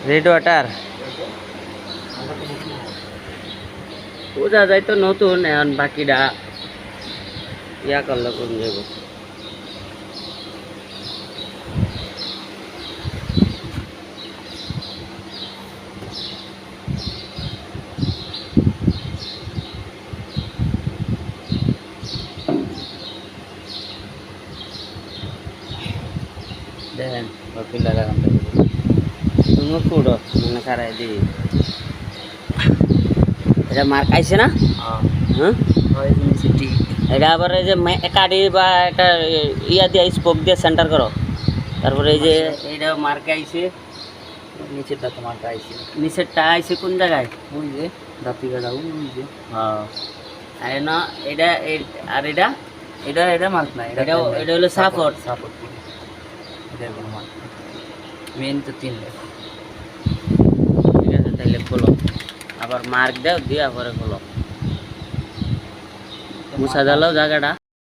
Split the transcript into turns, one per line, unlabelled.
red water বোঝা যায় তো নতুন এখন বাকিটা ইয়া করলে কোন যাব দেখেন পিলার তুমি কুড়ো মানে খারাই দি এটা মার্ক আইছে না হ্যাঁ এটা আবার এই যে কাটি বা একটা ইয়া দিয়ে স্পোক দিয়ে সেন্টার করো তারপরে এই যে এইটা মার্ক আইছে
নিচেরটা তো মার্কা আইছে
নিচেরটা আইছে কোন জায়গায়
ওই যে দাঁতি গাড়া ওই যে
হ্যাঁ আর না এটা আর এটা
এটা এটা মার্ক না
এটা এটা হলো সাপোর্ট
সাপোর্ট এটা কোনো মার্ক মেন তো তিন
ঠিক আছে তাহলে খোলো আবার মার্ক দাও দিয়া পরে খোলো মুছা দিলো জায়গাটা